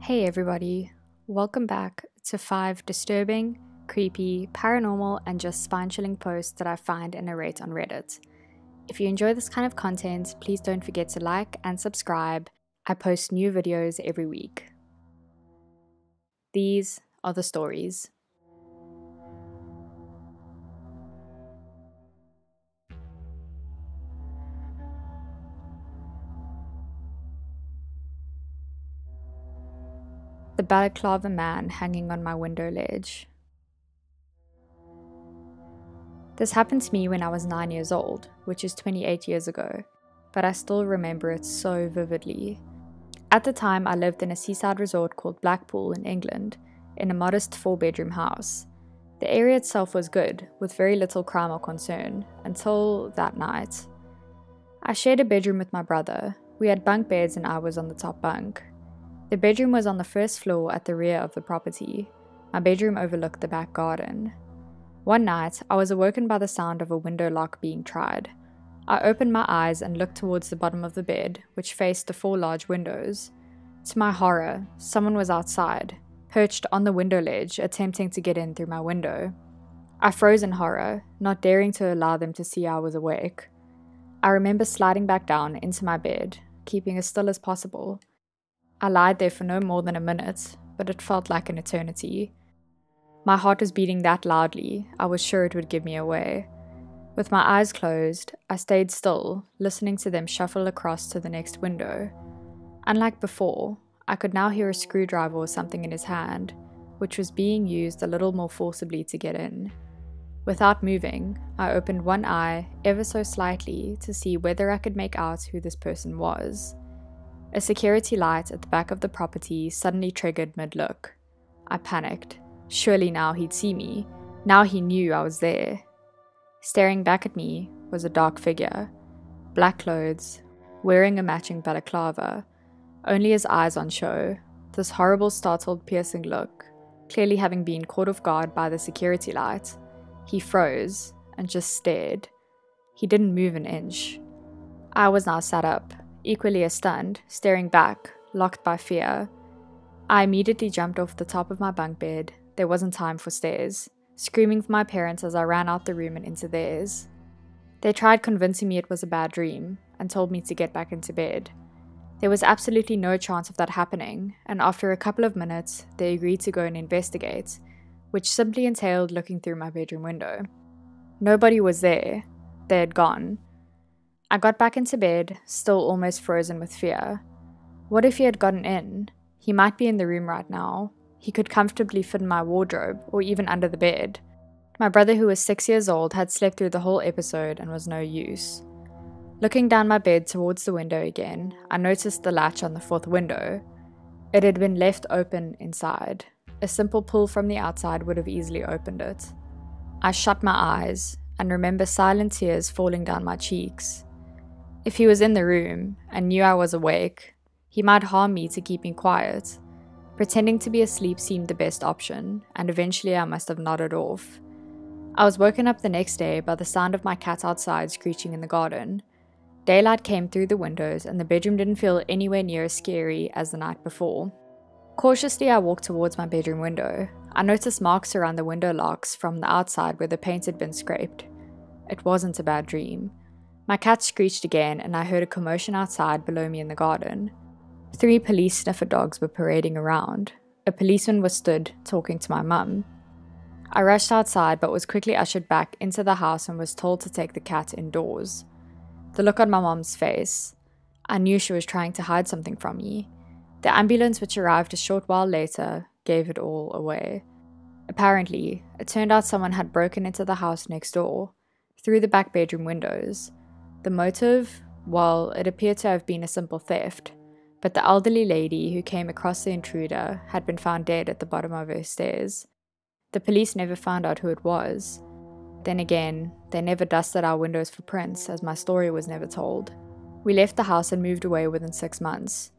Hey everybody, welcome back to 5 disturbing, creepy, paranormal, and just spine-chilling posts that I find and narrate on Reddit. If you enjoy this kind of content, please don't forget to like and subscribe. I post new videos every week. These are the stories. The Balaclava man hanging on my window ledge. This happened to me when I was 9 years old, which is 28 years ago, but I still remember it so vividly. At the time, I lived in a seaside resort called Blackpool in England, in a modest 4-bedroom house. The area itself was good, with very little crime or concern, until that night. I shared a bedroom with my brother. We had bunk beds and I was on the top bunk. The bedroom was on the first floor at the rear of the property. My bedroom overlooked the back garden. One night, I was awoken by the sound of a window lock being tried. I opened my eyes and looked towards the bottom of the bed, which faced the 4 large windows. To my horror, someone was outside, perched on the window ledge, attempting to get in through my window. I froze in horror, not daring to allow them to see I was awake. I remember sliding back down into my bed, keeping as still as possible. I lied there for no more than a minute, but it felt like an eternity. My heart was beating that loudly, I was sure it would give me away. With my eyes closed, I stayed still, listening to them shuffle across to the next window. Unlike before, I could now hear a screwdriver or something in his hand, which was being used a little more forcibly to get in. Without moving, I opened one eye ever so slightly to see whether I could make out who this person was. A security light at the back of the property suddenly triggered mid-look. I panicked. Surely now he'd see me. Now he knew I was there. Staring back at me was a dark figure. Black clothes, wearing a matching balaclava, only his eyes on show, this horrible startled piercing look, clearly having been caught off guard by the security light. He froze and just stared. He didn't move an inch. I was now sat up, equally as stunned, staring back, locked by fear. I immediately jumped off the top of my bunk bed. There wasn't time for stairs, screaming for my parents as I ran out the room and into theirs. They tried convincing me it was a bad dream and told me to get back into bed. There was absolutely no chance of that happening, and after a couple of minutes, they agreed to go and investigate, which simply entailed looking through my bedroom window. Nobody was there. They had gone. I got back into bed, still almost frozen with fear. What if he had gotten in? He might be in the room right now. He could comfortably fit in my wardrobe, or even under the bed. My brother, who was 6 years old, had slept through the whole episode and was no use. Looking down my bed towards the window again, I noticed the latch on the 4th window. It had been left open inside. A simple pull from the outside would have easily opened it. I shut my eyes and remember silent tears falling down my cheeks. If he was in the room and knew I was awake, he might harm me to keep me quiet. Pretending to be asleep seemed the best option, and eventually I must have nodded off. I was woken up the next day by the sound of my cat outside screeching in the garden. Daylight came through the windows and the bedroom didn't feel anywhere near as scary as the night before. Cautiously, I walked towards my bedroom window. I noticed marks around the window locks from the outside where the paint had been scraped. It wasn't a bad dream. My cat screeched again and I heard a commotion outside below me in the garden. 3 police sniffer dogs were parading around. A policeman was stood talking to my mum. I rushed outside but was quickly ushered back into the house and was told to take the cat indoors. The look on my mom's face. I knew she was trying to hide something from me. The ambulance, which arrived a short while later, gave it all away. Apparently, it turned out someone had broken into the house next door, through the back bedroom windows. The motive? Well, it appeared to have been a simple theft, but the elderly lady who came across the intruder had been found dead at the bottom of her stairs. The police never found out who it was. Then again, they never dusted our windows for prints, as my story was never told. We left the house and moved away within 6 months.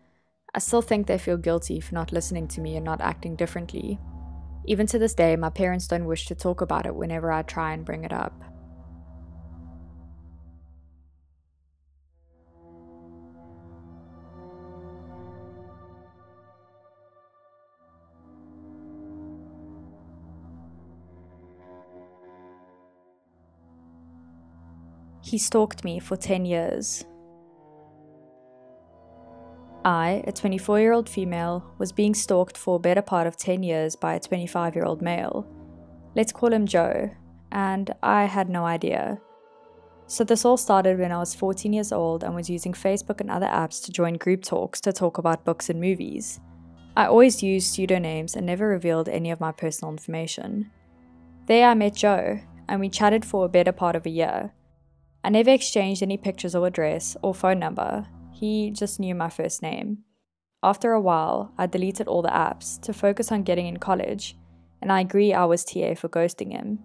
I still think they feel guilty for not listening to me and not acting differently. Even to this day, my parents don't wish to talk about it whenever I try and bring it up. He stalked me for 10 years. I, a 24-year-old female, was being stalked for a better part of 10 years by a 25-year-old male. Let's call him Joe, and I had no idea. So this all started when I was 14 years old and was using Facebook and other apps to join group talks to talk about books and movies. I always used pseudonyms and never revealed any of my personal information. There I met Joe, and we chatted for a better part of a year. I never exchanged any pictures or address or phone number. He just knew my first name. After a while, I deleted all the apps to focus on getting in college, and I agree I was TA for ghosting him.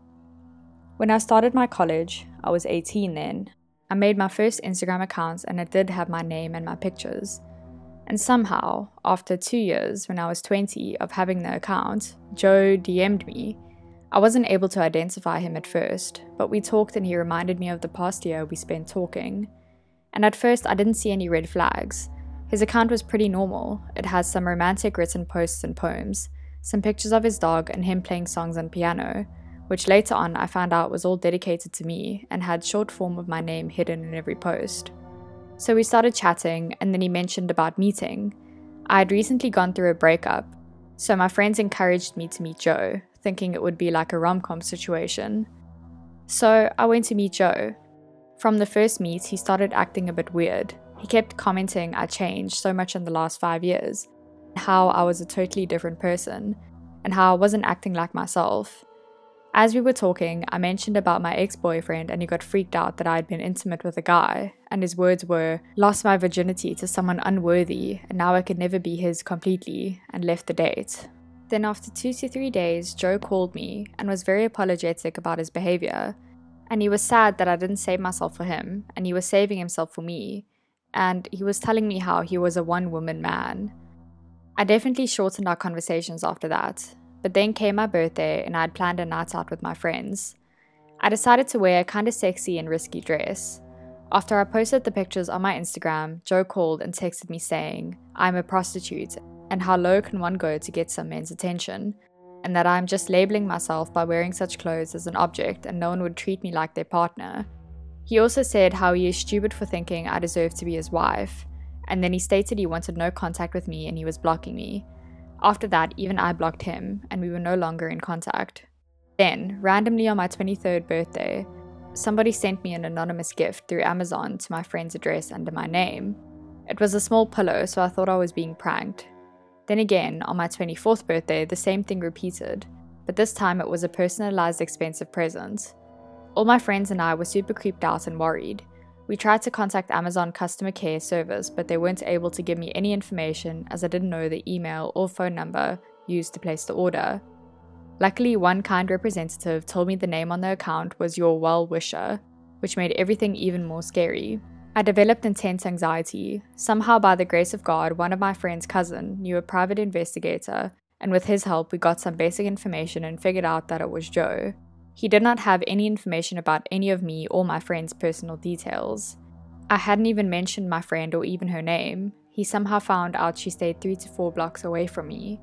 When I started my college, I was 18 then. I made my first Instagram account and it did have my name and my pictures. And somehow, after 2 years, when I was 20 of having the account, Joe DM'd me. I wasn't able to identify him at first, but we talked and he reminded me of the past year we spent talking. And at first I didn't see any red flags. His account was pretty normal. It has some romantic written posts and poems, some pictures of his dog and him playing songs on piano, which later on I found out was all dedicated to me and had short form of my name hidden in every post. So we started chatting and then he mentioned about meeting. I had recently gone through a breakup, so my friends encouraged me to meet Joe, thinking it would be like a rom-com situation. So I went to meet Joe. From the first meet, he started acting a bit weird. He kept commenting I changed so much in the last 5 years, how I was a totally different person, and how I wasn't acting like myself. As we were talking, I mentioned about my ex-boyfriend and he got freaked out that I had been intimate with a guy, and his words were, "Lost my virginity to someone unworthy and now I could never be his completely," and left the date. Then after 2 to 3 days, Joe called me and was very apologetic about his behavior. And he was sad that I didn't save myself for him, and he was saving himself for me, and he was telling me how he was a one-woman man. I definitely shortened our conversations after that, but then came my birthday and I had planned a night out with my friends. I decided to wear a kinda sexy and risky dress. After I posted the pictures on my Instagram, Joe called and texted me saying, "I'm a prostitute, and how low can one go to get some men's attention? And that I'm just labeling myself by wearing such clothes as an object and no one would treat me like their partner." He also said how he is stupid for thinking I deserve to be his wife, and then he stated he wanted no contact with me and he was blocking me. After that, even I blocked him and we were no longer in contact. Then, randomly on my 23rd birthday, somebody sent me an anonymous gift through Amazon to my friend's address under my name. It was a small pillow, so I thought I was being pranked. Then again, on my 24th birthday, the same thing repeated, but this time it was a personalized expensive present. All my friends and I were super creeped out and worried. We tried to contact Amazon customer care service, but they weren't able to give me any information as I didn't know the email or phone number used to place the order. Luckily, one kind representative told me the name on the account was Your Well-Wisher, which made everything even more scary. I developed intense anxiety. Somehow, by the grace of God, one of my friend's cousin knew a private investigator, and with his help we got some basic information and figured out that it was Joe. He did not have any information about any of me or my friend's personal details. I hadn't even mentioned my friend or even her name. He somehow found out she stayed 3 to 4 blocks away from me.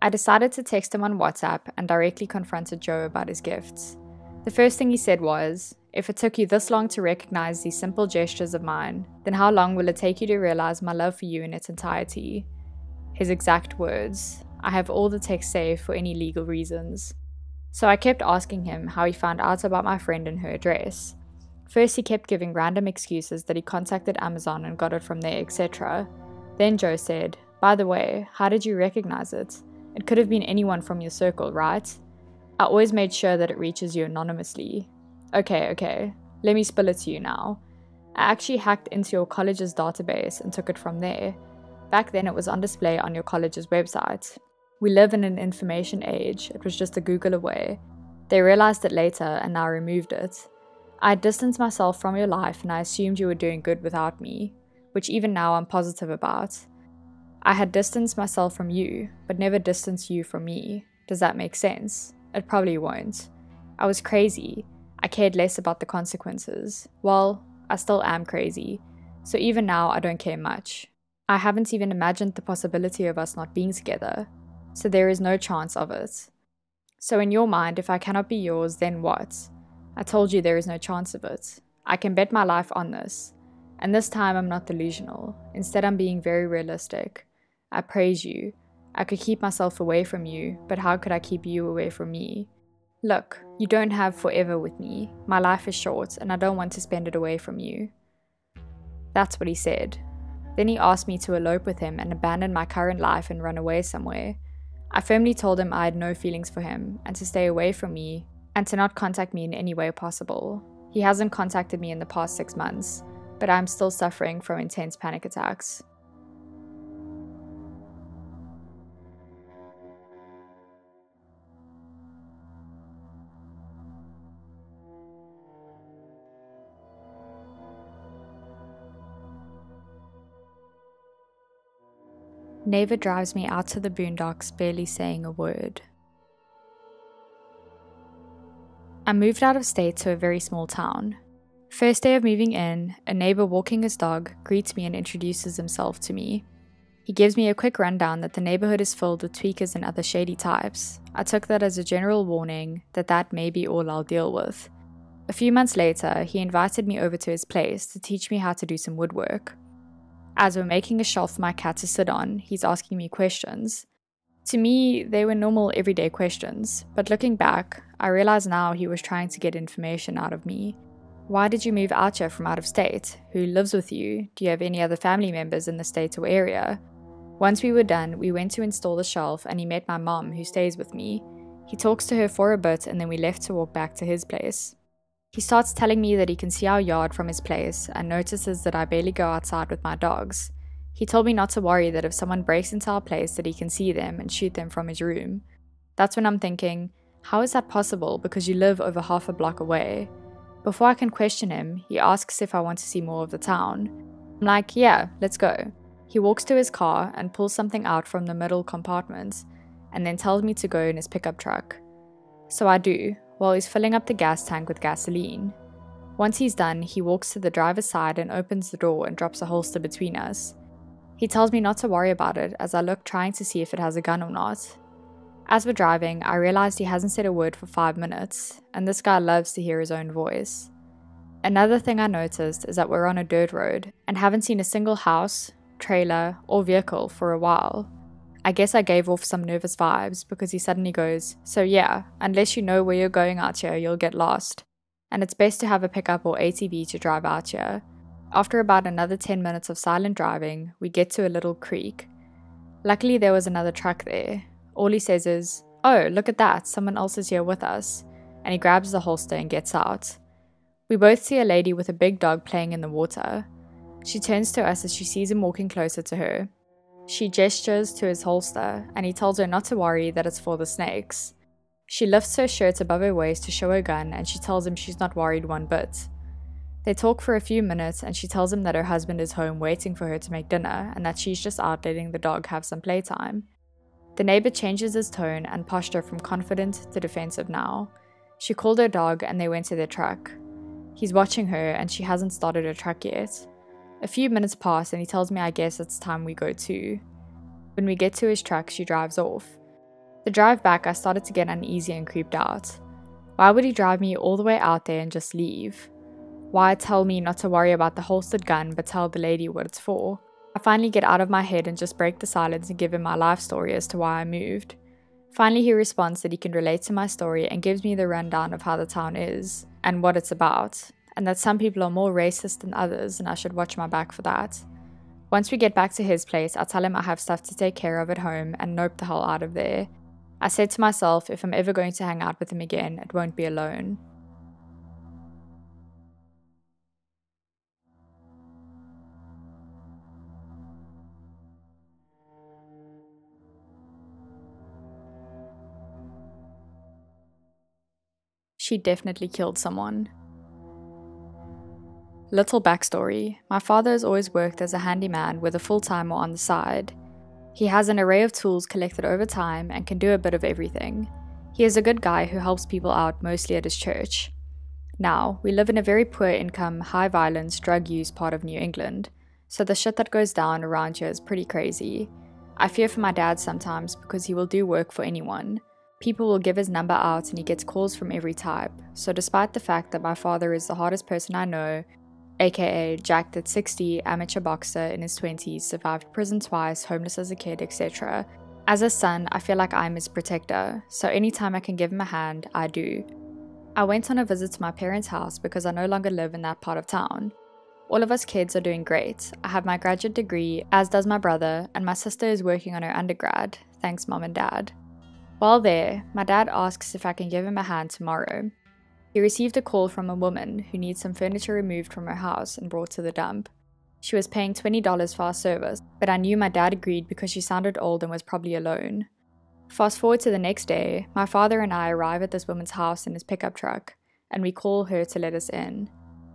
I decided to text him on WhatsApp and directly confronted Joe about his gifts. The first thing he said was, "If it took you this long to recognize these simple gestures of mine, then how long will it take you to realize my love for you in its entirety?" His exact words. I have all the text saved for any legal reasons. So I kept asking him how he found out about my friend and her address. First he kept giving random excuses that he contacted Amazon and got it from there, etc. Then Joe said, "By the way, how did you recognize it? It could have been anyone from your circle, right? I always made sure that it reaches you anonymously." Okay, let me spill it to you now. I actually hacked into your college's database and took it from there. Back then it was on display on your college's website. We live in an information age, it was just a Google away. They realized it later and now removed it. I had distanced myself from your life and I assumed you were doing good without me, which even now I'm positive about. I had distanced myself from you, but never distanced you from me. Does that make sense? It probably won't. I was crazy. I cared less about the consequences. Well, I still am crazy, so even now I don't care much. I haven't even imagined the possibility of us not being together, so there is no chance of it. So in your mind, if I cannot be yours, then what? I told you there is no chance of it. I can bet my life on this. And this time I'm not delusional. Instead, I'm being very realistic. I praise you. I could keep myself away from you, but how could I keep you away from me? Look, you don't have forever with me. My life is short, and I don't want to spend it away from you. That's what he said. Then he asked me to elope with him and abandon my current life and run away somewhere. I firmly told him I had no feelings for him, and to stay away from me, and to not contact me in any way possible. He hasn't contacted me in the past 6 months, but I'm still suffering from intense panic attacks. Neighbour drives me out to the boondocks, barely saying a word. I moved out of state to a very small town. First day of moving in, a neighbour walking his dog greets me and introduces himself to me. He gives me a quick rundown that the neighbourhood is filled with tweakers and other shady types. I took that as a general warning that may be all I'll deal with. A few months later, he invited me over to his place to teach me how to do some woodwork. As we're making a shelf for my cat to sit on, he's asking me questions. To me, they were normal everyday questions, but looking back, I realize now he was trying to get information out of me. Why did you move out here from out of state? Who lives with you? Do you have any other family members in the state or area? Once we were done, we went to install the shelf and he met my mom, who stays with me. He talks to her for a bit and then we left to walk back to his place. He starts telling me that he can see our yard from his place and notices that I barely go outside with my dogs. He told me not to worry, that if someone breaks into our place that he can see them and shoot them from his room. That's when I'm thinking, how is that possible, because you live over half a block away? Before I can question him, he asks if I want to see more of the town. I'm like, yeah, let's go. He walks to his car and pulls something out from the middle compartment and then tells me to go in his pickup truck. So I do, while he's filling up the gas tank with gasoline. Once he's done, he walks to the driver's side and opens the door and drops a holster between us. He tells me not to worry about it as I look, trying to see if it has a gun or not. As we're driving, I realized he hasn't said a word for 5 minutes, and this guy loves to hear his own voice. Another thing I noticed is that we're on a dirt road and haven't seen a single house, trailer, or vehicle for a while. I guess I gave off some nervous vibes because he suddenly goes, so yeah, unless you know where you're going out here, you'll get lost. And it's best to have a pickup or ATV to drive out here. After about another 10 minutes of silent driving, we get to a little creek. Luckily there was another truck there. All he says is, oh, look at that, someone else is here with us. And he grabs the holster and gets out. We both see a lady with a big dog playing in the water. She turns to us as she sees him walking closer to her. She gestures to his holster, and he tells her not to worry, that it's for the snakes. She lifts her shirt above her waist to show her gun, and she tells him she's not worried one bit. They talk for a few minutes, and she tells him that her husband is home waiting for her to make dinner, and that she's just out letting the dog have some playtime. The neighbor changes his tone and posture from confident to defensive now. She called her dog, and they went to their truck. He's watching her, and she hasn't started her truck yet. A few minutes pass and he tells me I guess it's time we go too. When we get to his truck, she drives off. The drive back, I started to get uneasy and creeped out. Why would he drive me all the way out there and just leave? Why tell me not to worry about the holstered gun but tell the lady what it's for? I finally get out of my head and just break the silence and give him my life story as to why I moved. Finally he responds that he can relate to my story and gives me the rundown of how the town is and what it's about, and that some people are more racist than others and I should watch my back for that. Once we get back to his place, I tell him I have stuff to take care of at home and nope the hell out of there. I said to myself, if I'm ever going to hang out with him again, it won't be alone. She definitely killed someone. Little backstory, my father has always worked as a handyman with a full-time or on the side. He has an array of tools collected over time and can do a bit of everything. He is a good guy who helps people out mostly at his church. Now, we live in a very poor income, high violence, drug use part of New England, so the shit that goes down around here is pretty crazy. I fear for my dad sometimes because he will do work for anyone. People will give his number out and he gets calls from every type. So despite the fact that my father is the hardest person I know, aka jacked at 60, amateur boxer in his 20s, survived prison twice, homeless as a kid, etc., as a son, I feel like I'm his protector, so anytime I can give him a hand, I do. I went on a visit to my parents' house because I no longer live in that part of town. All of us kids are doing great. I have my graduate degree, as does my brother, and my sister is working on her undergrad, thanks mom and dad. While there, my dad asks if I can give him a hand tomorrow. He received a call from a woman who needs some furniture removed from her house and brought to the dump. She was paying $20 for our service, but I knew my dad agreed because she sounded old and was probably alone. Fast forward to the next day, my father and I arrive at this woman's house in his pickup truck, and we call her to let us in.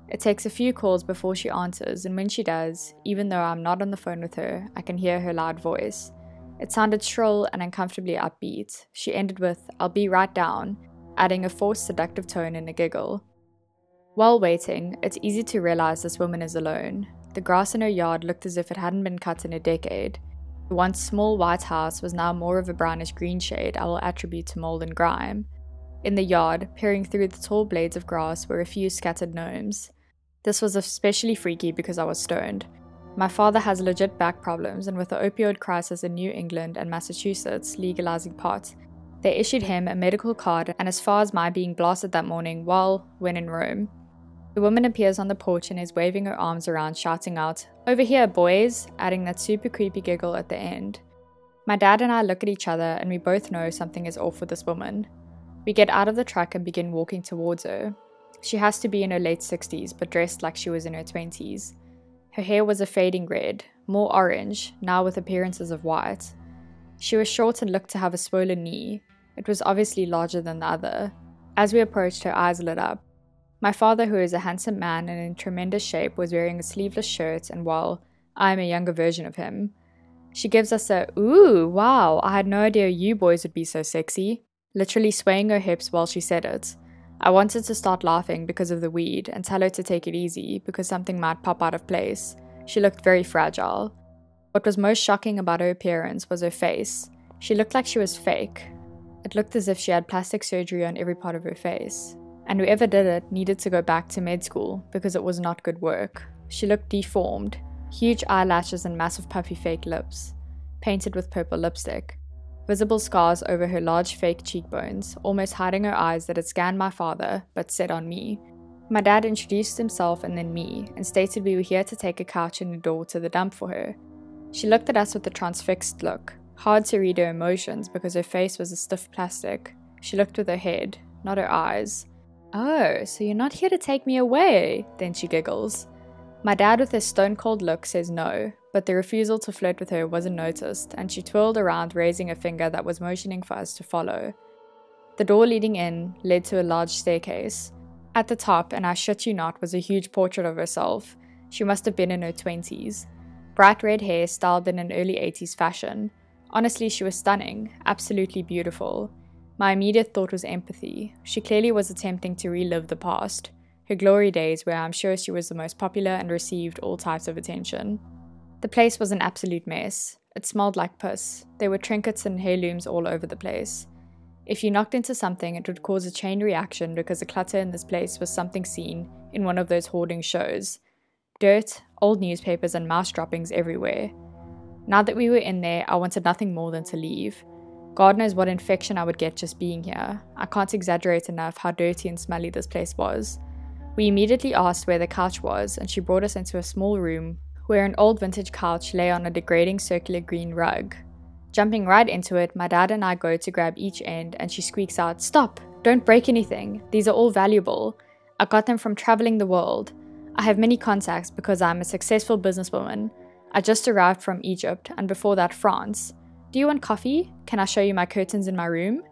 It takes a few calls before she answers, and when she does, even though I'm not on the phone with her, I can hear her loud voice. It sounded shrill and uncomfortably upbeat. She ended with, "I'll be right down," adding a forced seductive tone and a giggle. While waiting, it's easy to realize this woman is alone. The grass in her yard looked as if it hadn't been cut in a decade. The once small white house was now more of a brownish green shade I will attribute to mold and grime. In the yard, peering through the tall blades of grass, were a few scattered gnomes. This was especially freaky because I was stoned. My father has legit back problems, and with the opioid crisis in New England and Massachusetts legalizing pot, they issued him a medical card and as far as my being blasted that morning when in Rome. The woman appears on the porch and is waving her arms around, shouting out, "Over here, boys," adding that super creepy giggle at the end. My dad and I look at each other and we both know something is off with this woman. We get out of the truck and begin walking towards her. She has to be in her late 60s, but dressed like she was in her 20s. Her hair was a fading red, more orange, now with appearances of white. She was short and looked to have a swollen knee. It was obviously larger than the other. As we approached, her eyes lit up. My father, who is a handsome man and in tremendous shape, was wearing a sleeveless shirt, and while I am a younger version of him. She gives us a, "Ooh, wow, I had no idea you boys would be so sexy," literally swaying her hips while she said it. I wanted to start laughing because of the weed and tell her to take it easy because something might pop out of place. She looked very fragile. What was most shocking about her appearance was her face. She looked like she was fake. It looked as if she had plastic surgery on every part of her face. And whoever did it needed to go back to med school because it was not good work. She looked deformed, huge eyelashes and massive puffy fake lips, painted with purple lipstick. Visible scars over her large fake cheekbones, almost hiding her eyes that had scanned my father, but set on me. My dad introduced himself and then me, and stated we were here to take a couch and a door to the dump for her. She looked at us with a transfixed look, hard to read her emotions because her face was a stiff plastic. She looked with her head, not her eyes. "Oh, so you're not here to take me away?" Then she giggles. My dad, with his stone-cold look, says no, but the refusal to flirt with her wasn't noticed, and she twirled around, raising a finger that was motioning for us to follow. The door leading in led to a large staircase. At the top, and I shit you not, was a huge portrait of herself. She must have been in her 20s. Bright red hair styled in an early 80s fashion. Honestly, she was stunning, absolutely beautiful. My immediate thought was empathy. She clearly was attempting to relive the past, her glory days where I'm sure she was the most popular and received all types of attention. The place was an absolute mess. It smelled like piss. There were trinkets and heirlooms all over the place. If you knocked into something, it would cause a chain reaction because the clutter in this place was something seen in one of those hoarding shows. Dirt, old newspapers, and mouse droppings everywhere. Now that we were in there, I wanted nothing more than to leave. God knows what infection I would get just being here. I can't exaggerate enough how dirty and smelly this place was. We immediately asked where the couch was, and she brought us into a small room where an old vintage couch lay on a degrading circular green rug. Jumping right into it, my dad and I go to grab each end, and she squeaks out, "Stop! Don't break anything. These are all valuable. I got them from traveling the world. I have many contacts because I'm a successful businesswoman. I just arrived from Egypt, and before that, France. Do you want coffee? Can I show you my curtains in my room?"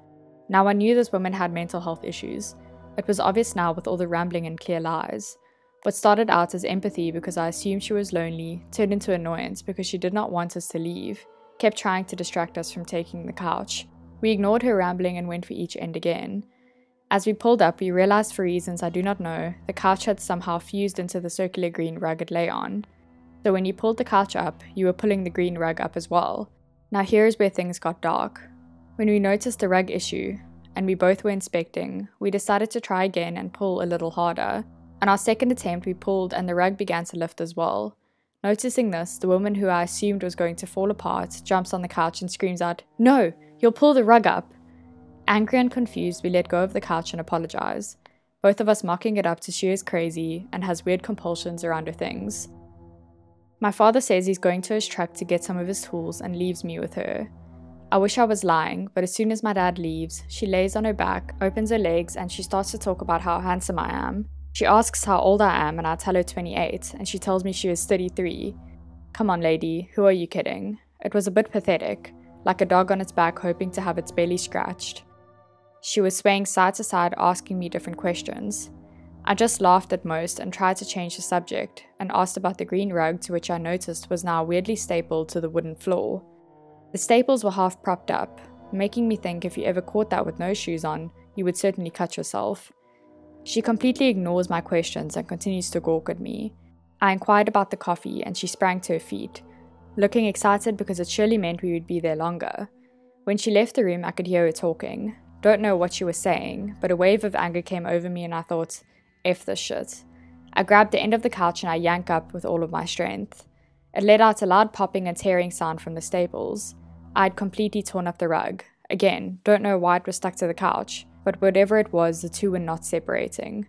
Now I knew this woman had mental health issues. It was obvious now with all the rambling and clear lies. What started out as empathy because I assumed she was lonely turned into annoyance because she did not want us to leave, kept trying to distract us from taking the couch. We ignored her rambling and went for each end again. As we pulled up, we realized for reasons I do not know, the couch had somehow fused into the circular green rug it lay on. So when you pulled the couch up, you were pulling the green rug up as well. Now here's where things got dark. When we noticed the rug issue, and we both were inspecting, we decided to try again and pull a little harder. On our second attempt, we pulled and the rug began to lift as well. Noticing this, the woman who I assumed was going to fall apart jumps on the couch and screams out, "No, you'll pull the rug up." Angry and confused, we let go of the couch and apologize, both of us mocking it up to she is crazy and has weird compulsions around her things. My father says he's going to his truck to get some of his tools and leaves me with her. I wish I was lying, but as soon as my dad leaves, she lays on her back, opens her legs, and she starts to talk about how handsome I am. She asks how old I am, and I tell her 28, and she tells me she is 33. Come on, lady, who are you kidding? It was a bit pathetic, like a dog on its back hoping to have its belly scratched. She was swaying side to side, asking me different questions. I just laughed at most and tried to change the subject, and asked about the green rug, to which I noticed was now weirdly stapled to the wooden floor. The staples were half propped up, making me think if you ever caught that with no shoes on, you would certainly cut yourself. She completely ignores my questions and continues to gawk at me. I inquired about the coffee and she sprang to her feet, looking excited because it surely meant we would be there longer. When she left the room, I could hear her talking. Don't know what she was saying, but a wave of anger came over me and I thought, F this shit. I grabbed the end of the couch and I yanked up with all of my strength. It let out a loud popping and tearing sound from the staples. I had completely torn up the rug. Again, don't know why it was stuck to the couch, but whatever it was, the two were not separating.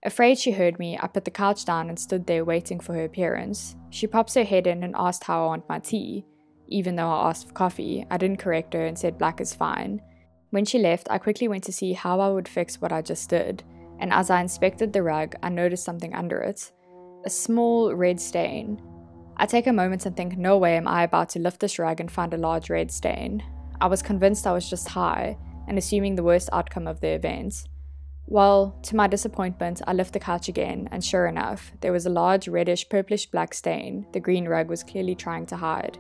Afraid she heard me, I put the couch down and stood there waiting for her appearance. She pops her head in and asked how I want my tea. Even though I asked for coffee, I didn't correct her and said black is fine. When she left, I quickly went to see how I would fix what I just did, and as I inspected the rug, I noticed something under it. A small red stain. I take a moment and think, no way am I about to lift this rug and find a large red stain. I was convinced I was just high, and assuming the worst outcome of the event. Well, to my disappointment, I lift the couch again, and sure enough, there was a large reddish purplish black stain the green rug was clearly trying to hide.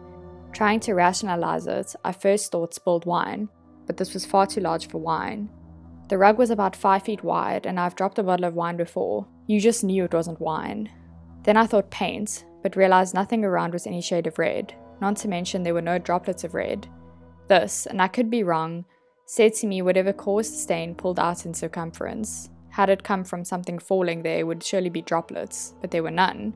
Trying to rationalize it, I first thought spilled wine, but this was far too large for wine. The rug was about 5 feet wide, and I've dropped a bottle of wine before. You just knew it wasn't wine. Then I thought paint, but realized nothing around was any shade of red, not to mention there were no droplets of red. This, and I could be wrong, said to me whatever caused the stain pulled out in circumference. Had it come from something falling there, it would surely be droplets, but there were none.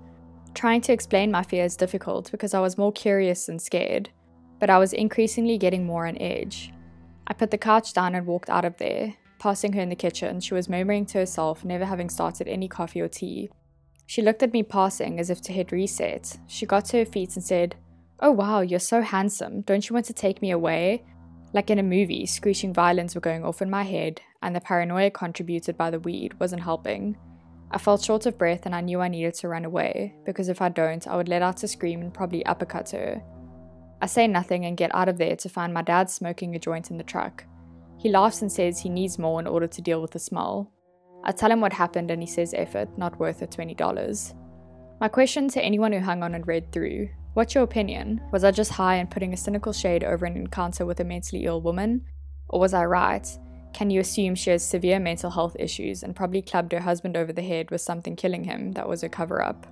Trying to explain my fear is difficult because I was more curious than scared, but I was increasingly getting more on edge. I put the couch down and walked out of there. Passing her in the kitchen, she was murmuring to herself, never having started any coffee or tea. She looked at me passing as if to hit reset. She got to her feet and said, "Oh wow, you're so handsome. Don't you want to take me away?" Like in a movie, screeching violins were going off in my head, and the paranoia contributed by the weed wasn't helping. I felt short of breath and I knew I needed to run away, because if I don't, I would let out a scream and probably uppercut her. I say nothing and get out of there to find my dad smoking a joint in the truck. He laughs and says he needs more in order to deal with the smell. I tell him what happened and he says F it, not worth the $20. My question to anyone who hung on and read through, what's your opinion? Was I just high and putting a cynical shade over an encounter with a mentally ill woman? Or was I right? Can you assume she has severe mental health issues and probably clubbed her husband over the head with something killing him that was a cover-up?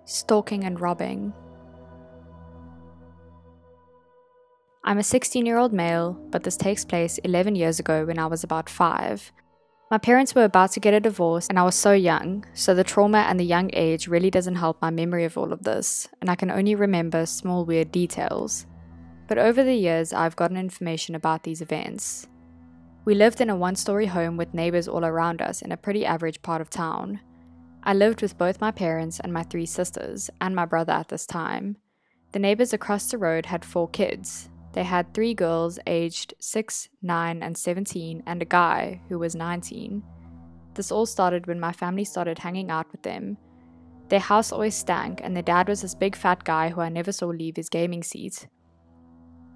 Stalking and robbing. I'm a 16-year-old male, but this takes place 11 years ago when I was about 5. My parents were about to get a divorce and I was so young, so the trauma and the young age really doesn't help my memory of all of this, and I can only remember small weird details. But over the years, I've gotten information about these events. We lived in a one-story home with neighbors all around us in a pretty average part of town. I lived with both my parents and my 3 sisters, and my brother at this time. The neighbors across the road had 4 kids. They had 3 girls aged 6, 9, and 17, and a guy who was 19. This all started when my family started hanging out with them. Their house always stank, and their dad was this big fat guy who I never saw leave his gaming seat.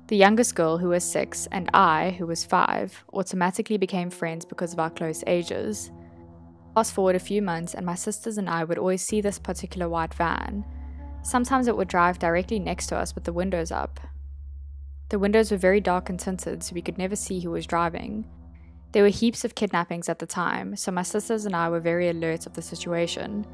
The youngest girl, who was 6, and I, who was 5, automatically became friends because of our close ages. Fast forward a few months and my sisters and I would always see this particular white van. Sometimes it would drive directly next to us with the windows up. The windows were very dark and tinted, so we could never see who was driving. There were heaps of kidnappings at the time, so my sisters and I were very alert of the situation.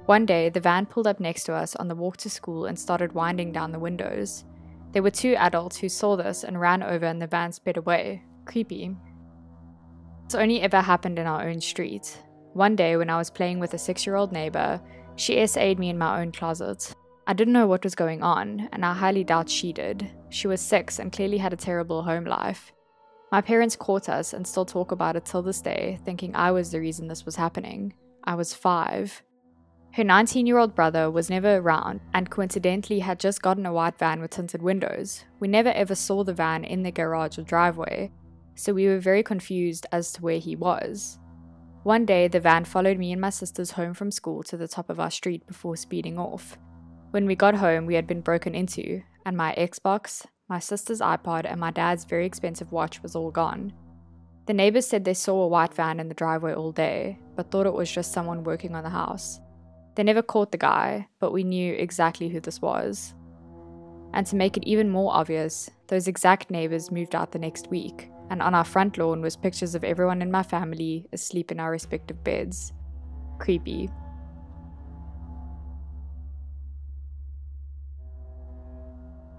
One day, the van pulled up next to us on the walk to school and started winding down the windows. There were 2 adults who saw this and ran over and the van sped away. Creepy. It's only ever happened in our own street. One day when I was playing with a 6-year-old neighbor, she SA'd me in my own closet. I didn't know what was going on, and I highly doubt she did. She was 6 and clearly had a terrible home life. My parents caught us and still talk about it till this day, thinking I was the reason this was happening. I was 5. Her 19-year-old brother was never around and coincidentally had just gotten a white van with tinted windows. We never ever saw the van in the garage or driveway, so we were very confused as to where he was. One day, the van followed me and my sisters home from school to the top of our street before speeding off. When we got home, we had been broken into, and my Xbox, my sister's iPod, and my dad's very expensive watch was all gone. The neighbors said they saw a white van in the driveway all day, but thought it was just someone working on the house. They never caught the guy, but we knew exactly who this was. And to make it even more obvious, those exact neighbors moved out the next week, and on our front lawn was pictures of everyone in my family asleep in our respective beds. Creepy.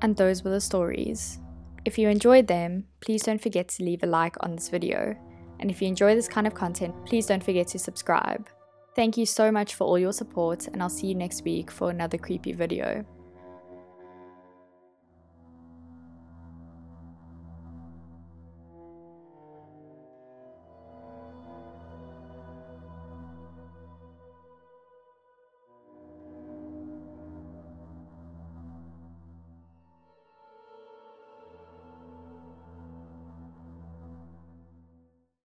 And those were the stories. If you enjoyed them, please don't forget to leave a like on this video. And if you enjoy this kind of content, please don't forget to subscribe. Thank you so much for all your support, and I'll see you next week for another creepy video.